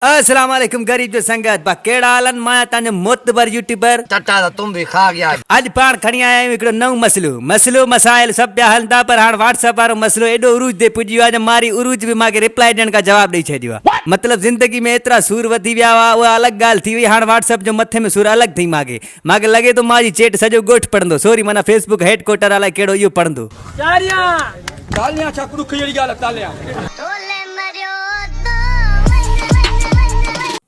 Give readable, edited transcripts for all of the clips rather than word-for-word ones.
अस्सलाम वालेकुम गरीब जो संगत बकेड़ा आलन माया ताने मोतबर यूट्यूबर चटा तो तुम भी खा गया। आज पाण खणी आया आहियूं हिकिड़ो नओं मसइलो मसाइल सभु पिया हलनि था पर हाणे व्हाट्सअप वारो मसइलो एॾो उरूज ते पुॼी वियो आहे जो मारी उरूज बि मूंखे रिप्लाई ॾियण खां जवाबु ॾेई छॾियो आहे। मतिलबु ज़िंदगी में एतिरा सूर वधी विया हुआ उहा अलॻि ॻाल्हि थी वई। हाणे व्हाट्सअप जो मथे में सूर अलॻि थी मूंखे लॻे थो मुंहिंजी चेट सॼो ॻोठ पढ़ंदो सॉरी माना फेसबुक हेडक्वार्टर अलाए कहिड़ो इहो पढ़ंदो। तालियां छकड़ू खिजड़ी ॻाल्हि तालियां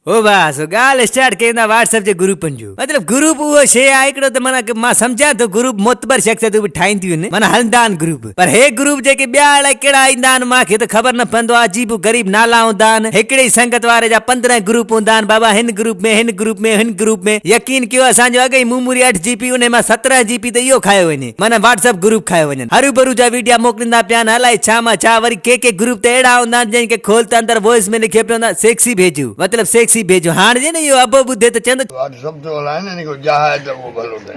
ओ बस ॻाल्हि स्टार्ट कयूं था व्हाट्सअप जे ग्रुपनि जो। मतिलबु ग्रुप उहो शइ आहे हिकिड़ो त माना मां सम्झां थो ग्रुप मोतबर शख़्सियतूं बि ठाहींदियूं आहिनि माना हलंदा आहिनि ग्रुप पर हे ग्रुप जेके ॿिया अलाए कहिड़ा ईंदा आहिनि मूंखे त ख़बर न पवंदो आहे। अजीब ग़रीब नाला हूंदा आहिनि हिकिड़े ई संगत वारे जा 15 ग्रुप हूंदा आहिनि बाबा हिन ग्रुप में हिन ग्रुप में हिन ग्रुप में यकीन कयो असांजो अॻे ई मूमूरी 8 GB उन मां 17 GB त इहो खायो वञे माना व्हाट्सअप ग्रुप खायो वञनि हरू भरू जा वीडियो मोकिलींदा पिया आहिनि अलाए छा मां छा वरी के ग्रुप त अहिड़ा हूंदा आहिनि जंहिंखे खोल त अंदरि वॉइस में लिखियो पियो हूंदा सेक्सी भेजो मतिलबु सेक्सी भेजो। हाणे जे न इहो अबो ॿुधे त चवंदो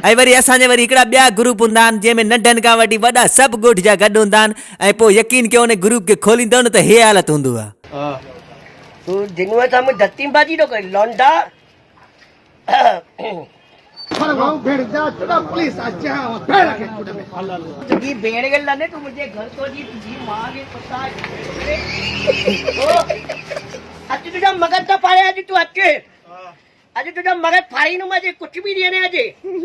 ऐं वरी असांजे वरी हिकिड़ा ॿिया ग्रुप हूंदा आहिनि जंहिंमें नंढनि खां वठी वॾा सभु ॻोठ जा गॾु हूंदा आहिनि ऐं पोइ यकीन कयो उन ग्रुप खे खोलींदो न त हे हालत हूंदो आहे। तू जिनवे सामने धत्तीबाजी तो कर लौंडा तुझी भेड़ गल ने तू मुझे घर तो जी तुझी मां के पता आज तुझा मगज तो पाड़े आज तू अॼु तुंहिंजो मगज फाड़ी नु मुझे कुछ भी ॾियणे अॼु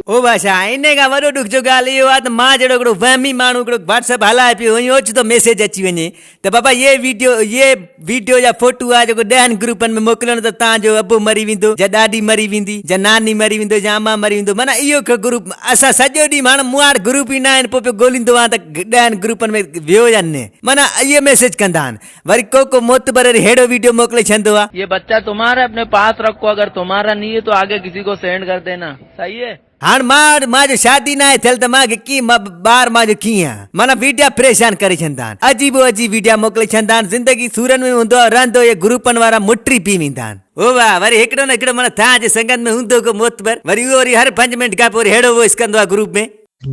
ओ भाषा इन खां वॾो ॾुख जो ॻाल्हि इहो आहे त मां जहिड़ो हिकिड़ो वहमी माण्हू हिकिड़ो व्हाट्सअप हलाए पियो ईअं ओचितो मैसेज अची वञे त बाबा ये वीडियो या फोटो आहे जेको 10 ग्रुपनि में मोकिलियो न त तव्हांजो अबो मरी वेंदो या ॾाॾी मरी वेंदी या नानी मरी वेंदो या अम्मा मरी वेंदो माना इहो ग्रुप असां सॼो ॾींहुं हाणे मूं वटि ग्रुप ईंदा आहिनि पोइ पियो ॻोल्हींदो आहे त 10 ग्रुपनि में वियो या न माना इहे मैसेज कंदा आहिनि वरी को मोतबर हेड़ो वीडियो मोकिले छॾंदो आहे। ये बच्चा तुम्हारे अपने पास रखो अगर तुम्हारा नहीं है तो आगे किसी को सेंड कर देना सही है। हाणे मां जो शादी न आहे थियल त मूंखे कीअं ॿार मां जो कीअं आहे माना वीडिया परेशान करे छॾंदा आहिनि अजीबो अजीब वीडिया मोकिले छॾंदा आहिनि ज़िंदगी सूरनि में हूंदो रहंदो ये ग्रुपनि वारा मुट्री पी वेंदा आहिनि। ओ वाह वरी हिकिड़ो न हिकिड़ो माना तव्हांजे संगत में हूंदो को मोतबर वरी उहो वरी हर 5 मिंट खां पोइ हेड़ो वॉइस कंदो आहे ग्रुप में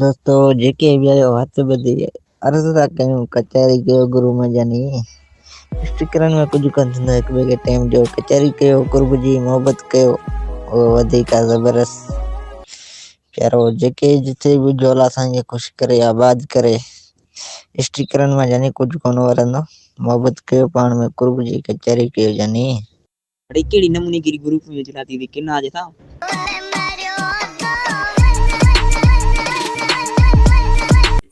दोस्तों जेके भी आयो हथ ॿधी अर्ज़ था कयूं कचहरी कयो गुरु में जानी स्टिकरनि में कुझु कंदो हिक ॿिए खे टाइम ॾियो कचहरी कयो गुरु जी मोहबत कयो उहो वधीक ज़बरदस्त प्यारो जेके जिथे बि जोला असांखे ख़ुशि करे आबाद करे स्टिकरनि में जानी कुझु कोन वरंदो मोहबत कयो पाण में गुरु जी कचहरी कयो जानी कहिड़ी नमूने की ग्रुप में चलाती थी किन्ना जे था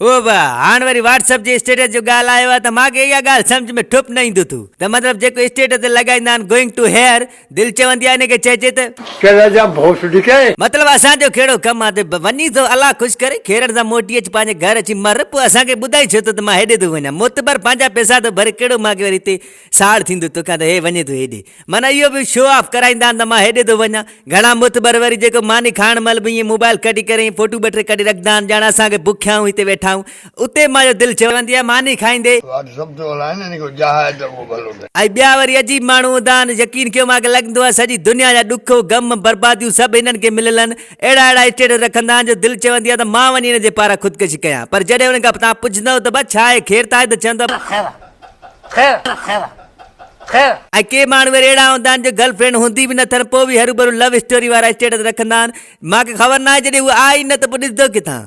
ओ बा हाणे वरी व्हाट्सअप जे स्टेटस जो ॻाल्हि आयो आहे त मूंखे इहा ॻाल्हि सम्झ में ठुप न ईंदो तूं त मतिलबु जेको स्टेटस ते लॻाईंदा आहिनि गोइंग टू हेयर दिलि चवंदी आहे हिनखे चइजे त मतिलबु असांजो कहिड़ो कमु आहे त वञी थो अलाह ख़ुशि करे खेरनि सां मोटी अची पंहिंजे घर अची मर पोइ असांखे ॿुधाई छो त मां हेॾे थो वञा मोतबर पंहिंजा पैसा थो भरे कहिड़ो मूंखे वरी हिते साड़ थींदो तोखां त हे वञे थो हेॾे माना इहो बि शो ऑफ कराईंदा आहिनि त मां हेॾे थो वञा। घणा मोतबर वरी जेको मानी खाइण महिल बि ईअं मोबाइल कढी करे फोटू ॿ 3 कढी रखंदा आहिनि ॼाण असांखे बुखिया आहियूं हिते वेठा आहियूं उते मां दिलि चवंदी आहे मानी खाईंदे ऐं ॿिया वरी अजीब माण्हू हूंदा आहिनि यकीन कयो मूंखे लॻंदो आहे सॼी दुनिया जा ॾुख गम बर्बादियूं सभु हिननि खे मिलियल आहिनि अहिड़ा स्टेटस रखंदा आहिनि जो दिलि चवंदी आहे त मां वञी हिन जे पारां ख़ुदकशी कयां पर जॾहिं हुन खां तव्हां पुछंदव त बस छा आहे खेर त आहे त चवंदो ऐं के माण्हू वरी अहिड़ा हूंदा आहिनि जो गर्लफ्रेंड हूंदी बि न अथनि पोइ बि हरू भरू लव स्टोरी वारा स्टेटस रखंदा आहिनि मूंखे ख़बर न आहे जॾहिं उहा आई न त पोइ ॾिसंदो किथां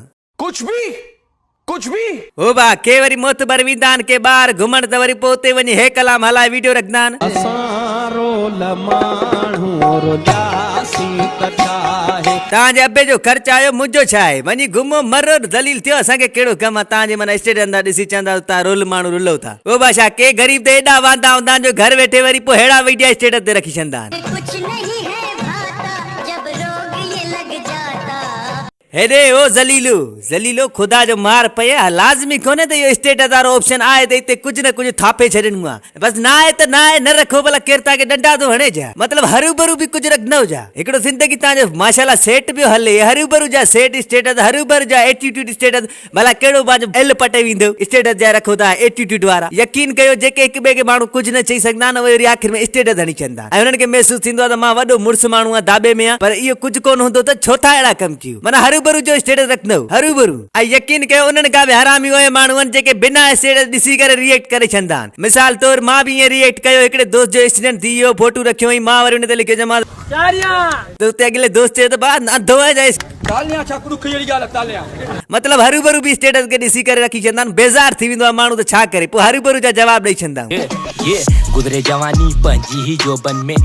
कुछ भी ओ बा के वरी मोतबर वेंदा आहिनि के ॿाहिरि घुमण त वरी पोइ उते वञी हे कलाम हलाए वीडियो रखंदा आहिनि तव्हांजे अबे जो ख़र्च आयो मुंहिंजो छा आहे वञी घुमो मरो दलील थियो असांखे कहिड़ो कमु आहे तव्हांजे माना स्टेट अंदरि ॾिसी चवंदा तव्हां रोल माण्हू रुलो था ओ बाछा के ग़रीब त एॾा वांदा हूंदा आहिनि जो घर वेठे वरी पोइ अहिड़ा वीडियो स्टेटस ते रखी छॾंदा आहिनि। हेॾे ओ ज़लीलो ख़ुदा जो मार पए लाज़मी कोन्हे त इहो स्टेटस वारो ऑप्शन आहे त हिते कुझु न कुझु थापे छॾिणो आहे बसि न आहे त न आहे न रखो भला केरु तव्हांखे डंडा थो हणे जा मतिलबु हरू भरू बि कुझु न हुजा हिकिड़ो ज़िंदगी तव्हांजो माशाल्लाह सेट पियो हले हरू भरू जा सेट स्टेटस हरू भरू जा एटीट्यूड स्टेटस भला कहिड़ो पंहिंजो एल पटे वेंदो स्टेटस जा रखो था एटीट्यूड वारा यकीन कयो जेके हिक ॿिए खे माण्हू कुझु न चई सघंदा आहिनि उहे आख़िर में स्टेटस हणी छॾंदा ऐं हुननि खे महसूसु थींदो आहे त मां वॾो मुड़ुसु माण्हू आहे दाबे में आहे पर इहो कुझु कोन हूंदो त छो था अहिड़ा कमु कयूं माना हरू हरूभरू जो स्टेटस रखंदो हरूभरू ऐं यकीन कयो उन्हनि का बि हरामी हुए माण्हू आहिनि जेके बिना स्टेटस ॾिसी करे रिएक्ट करे छॾंदा आहिनि। मिसाल तौर मां बि ईअं रिएक्ट कयो, हिकिड़े दोस्त जो एक्सीडेंट थी वियो, फोटू रखियो हुई, मां वरी उन ते लिखियो जमा त उते अॻिले दोस्त चयो त भाउ अधो आहे जाए तालियां छा कुड़ुख जहिड़ी ॻाल्हि आहे तालियां। मतलब हरूभरू भी स्टेटस के ॾिसी करे रखी छॾंदा आहिनि, बेज़ार थी वेंदो आहे माण्हू त छा करे, पोइ हरूभरू जा जवाब ॾेई छॾंदा आहियूं। ये गुज़रे जवानी पंहिंजी ही जोबन में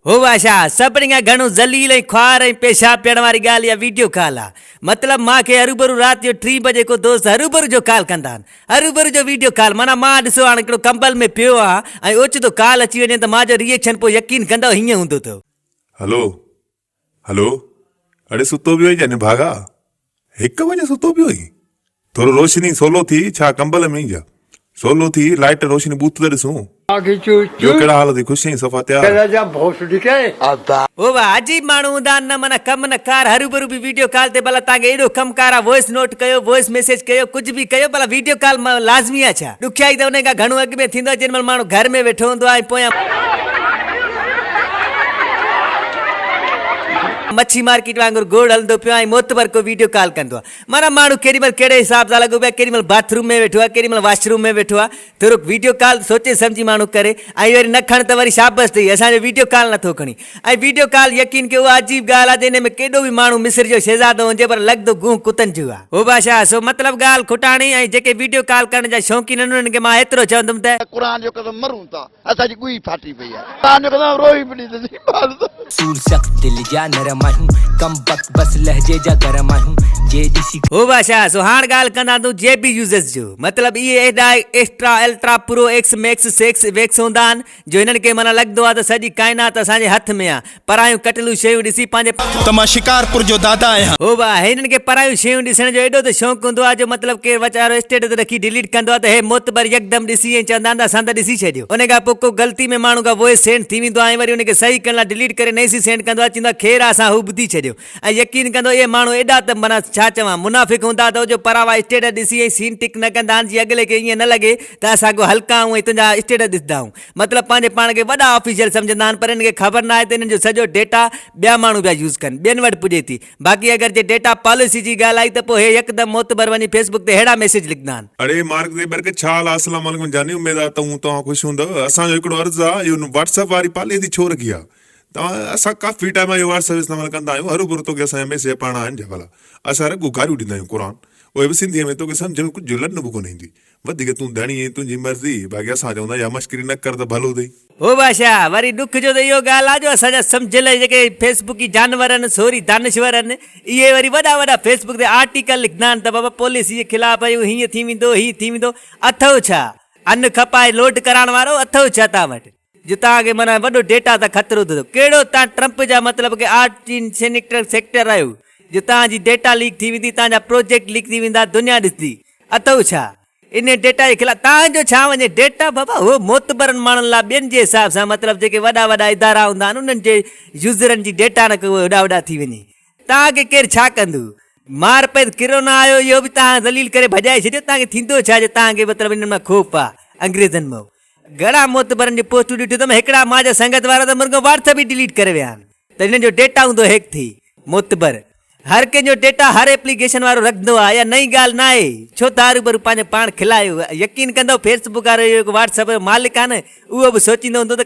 हो भाषा सभिनी खां घणो ज़लील ऐं ख्वार ऐं पेशाब पियण वारी ॻाल्हि इहा वीडियो कॉल आहे। मतिलबु मूंखे हरूभरू राति जो 3 बजे को दोस्त हरूभरू जो कॉल कंदा आहिनि, हरूभरू जो वीडियो कॉल। माना मां ॾिसो हाणे हिकिड़ो कंबल में पियो आहे ऐं ओचितो कॉल अची वञे त मुंहिंजो रिएक्शन पोइ यकीन कंदो हीअं हूंदो अथव। हेलो हेलो, अड़े सुतो पियो जाने भागा 1 बजे सुतो पियो ही, थोरो रोशनी सोलो थी छा कंबल में जा सोलो थी लाइट रोशनी बूथ ते ॾिसूं जो कहिड़ा हाल थी ख़ुशी सफ़ा तयार ओ वाह अजीब माण्हू हूंदा आहिनि, न माना कम न कार। हरूभरू बि वीडियो कॉल ते भला तव्हांखे एॾो कमु कार आहे, वॉइस नोट कयो, वॉइस मैसेज कयो, कुझु बि कयो, भला वीडियो कॉल लाज़मी आहे छा? ॾुखियाई त उन खां घणो अॻु में थींदो आहे जेॾी महिल माण्हू घर में वेठो हूंदो आहे ऐं पोयां मच्छी मार्केट वांगुरु गोड़ हलंदो पियो ऐं मोतबर को वीडियो कॉल कंदो आहे। माना माण्हू केॾी महिल कहिड़े हिसाब सां लॻो पियो, केॾी महिल बाथरूम में वेठो आहे, केॾी महिल वॉशरूम में वेठो आहे। थोरो वीडियो कॉल सोचे सम्झी माण्हू करे ऐं वरी न खण त वरी शाबस अथई, असांजो वीडियो कॉल नथो खणी। ऐं वीडियो कॉल यकीन कयो उहा अजीब ॻाल्हि आहे जंहिं में केॾो बि माण्हू मिस्र जो शहज़ादो हुजे पर लॻंदो गूं कुतनि जो आहे। हो भाषा सो मतिलबु ॻाल्हि खुटाणी ऐं जेके वीडियो कॉल करण जा शौक़ीन आहिनि उन्हनि खे मां एतिरो चवंदुमि त कुरान जो कसम मरूं था, असांजी गुई फाटी पई आहे, कुरान जो कसम रोई पई सूर सख्त दिल जा नरम आहियूं, कम वक्त बस लहजे जा गरम आहियूं, जे ॾिसी हो भाषा सो हाणे ॻाल्हि कंदा तूं जेबी यूज़र्स जो। मतिलबु इहे एॾा extra ultra pro X max sex wax हूंदा आहिनि जो हिननि खे माना लॻंदो आहे त सॼी काइनात असांजे हथ में आहे। परायूं कटिलूं शयूं ॾिसी पंहिंजे त मां शिकारपुर जो दादा आहियां। हो भाउ हिननि खे परायूं शयूं ॾिसण जो एॾो त शौक़ु हूंदो आहे जो मतिलबु केरु वीचारो स्टेटस रखी डिलीट कंदो आहे त हे मोतबर यकदमि ॾिसी ऐं चवंदा आहिनि असां त ॾिसी छॾियो। उन खां पोइ को ग़लती में माण्हू खां वॉइस सेंड थी वेंदो आहे, वरी उनखे सही करण लाइ डिलीट करे नई सी सेंड कंदो आहे, चवंदो आहे ख़ैरु असां हू ॿुधी छॾियो। ऐं यकीन कंदो इहे माण्हू एॾा त माना छा चवां मुनाफ़िक हूंदा त जो परावा स्टेटस ॾिसी ऐं सीन टिक न कंदा आहिनि, जीअं अॻिले खे ईअं न लॻे त असां को हल्का आहियूं ऐं तुंहिंजा स्टेटस ॾिसंदा आहियूं। मतिलबु पंहिंजे पाण खे वॾा ऑफिशियल सम्झंदा आहिनि, पर हिन खे ख़बर न आहे त हिननि जो सॼो डेटा ॿिया माण्हू पिया यूज़ कनि, ॿियनि वटि पुॼे थी। बाक़ी अगरि जे डेटा पॉलिसी जी ॻाल्हि आई त पोइ हे यकदमि मोतबर वञी फेसबुक ते अहिड़ा मैसेज लिखंदा आहिनि। अड़े मार्क ज़ेबर के छा हाल आहे, अस्सलाम वालेकुम जानी, उमेद आहे तव्हां ख़ुशि हूंदव। असांजो हिकिड़ो अर्ज़ु आहे, इहो व्हाट्सअप वारी पॉलिसी छो रखी आहे? तव्हां असां काफ़ी टाइम इहो व्हाट्सअप इस्तेमालु कंदा आहियूं, हरूभरू तोखे असांजा मैसेज पाण आहिनि भला असां रुॻो गारियूं ॾींदा आहियूं क़ुर, उहे बि सिंधीअ में, तोखे सम्झ में कुझु लॾ बि कोन ईंदी, वधीक तूं धणी ऐं तुंहिंजी मर्ज़ी, बाक़ी असां चवंदा या मश्करी न कर त भलो अथई। हो भाषा वरी ॾुख जो त इहो ॻाल्हि आहे जो असांजा सम्झियल जेके फेसबुकी जानवर आहिनि, सोरी दानिश्वर आहिनि, इहे वरी वॾा वॾा फेसबुक ते आर्टिकल लिखंदा आहिनि त बाबा पॉलिसी जे ख़िलाफ़ आहियूं, हीअं थी वेंदो, हीअं थी वेंदो। अथव छा अन्न खपाए लोड कराइण वारो अथव छा तव्हां वटि जो तव्हांखे माना वॾो डेटा त ख़तरो अथव? कहिड़ो तव्हां ट्रम्प जा मतिलबु की आर्ट सेक्टर आहियो जो तव्हांजी डेटा लीक थी वेंदी, तव्हांजा प्रोजेक्ट लीक थी वेंदा, दुनिया ॾिसंदी। अथव छा इन डेटा जे ख़िलाफ़? तव्हांजो छा वञे डेटा बाबा, हो मोतबरनि माण्हुनि लाइ ॿियनि जे हिसाब सां, मतिलबु जेके वॾा वॾा इदारा हूंदा आहिनि उन्हनि जे यूज़रनि जी डेटा न को वॾा वॾा थी वञे। तव्हांखे केरु छा कंदो? मार पए किरोना आयो, इहो बि तव्हां दलील करे भॼाए छॾियो। तव्हांखे थींदो छा जो तव्हांखे मतिलबु इन में खोप आहे अंग्रेज़नि में? घणा मोतबरनि जी पोस्टूं ॾिठियूं त हिकिड़ा मुंहिंजा संगत वारा त मुर्गो व्हाट्सअप ई डिलीट करे विया आहिनि त हिननि जो डेटा हूंदो हैक थी। मोतबर हर कंहिंजो डेटा हर एप्लीकेशन वारो रखंदो आहे, या नई ॻाल्हि न आहे, छो त हरूभरू पंहिंजो पाण खिलायो। यकीन कंदो फेसबुक वारो इहो व्हाट्सअप जो मालिक आहे न, उहो बि सोचींदो हूंदो त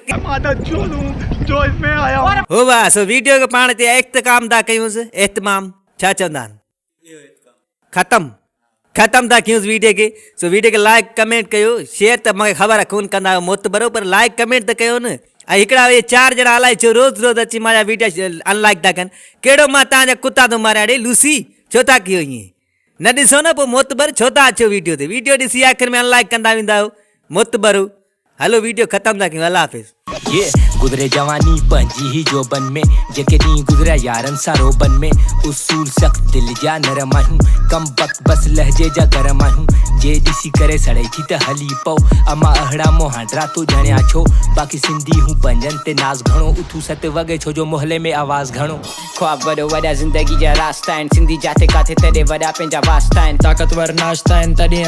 हो वाह सो वीडियो खे पाण ते इख्तिताम था कयूंसि, एहतमाम छा चवंदा आहिनि, ख़तम था कयूंसि वीडियो खे। सो वीडियो खे लाइक कमेंट कयो, शेयर त मूंखे ख़बर आहे कोन कंदा आहियो मोतबरो, पर लाइक कमेंट त कयो न। ऐं हिकिड़ा इहे 4 ॼणा अलाए छो रोज़ अची मुंहिंजा वीडियो अनलाइक था कनि। कहिड़ो मां तव्हांजा कुता थो मारियां ॾे लूसी, छो था कयो ईअं? न ॾिसो न पोइ मोतबर छो था अचो वीडियो ते? वीडियो ॾिसी आख़िर में अनलाइक कंदा वेंदा आहियो मोतबरो। हलो वीडियो ख़तम था कयूं, अल्लाह हाफ़िज़। ये गुज़रे जवानी पंहिंजी ही जोबन में, जेके ॾींहुं गुज़रिया यारनि सां रोबन में, उसूल सख़्त दिल जा नरम आहियूं, कम वक्त बस लहजे जा गरम आहियूं, जे ॾिसी करे सड़े थी त हली पओ, अमा अहिड़ा मोहांडरा तो ॼणिया छो, बाक़ी सिंधी हूं पंजनि ते नाज़ घणो, उथू सत वॻे छो जो मोहल्ले में आवाज़ घणो। ख्वाब वॾो वॾा ज़िंदगी जा रास्ता आहिनि, सिंधी जाते काथे तॾहिं वॾा पंहिंजा वास्ता आहिनि, ताक़तवर नाश्ता आहिनि तॾहिं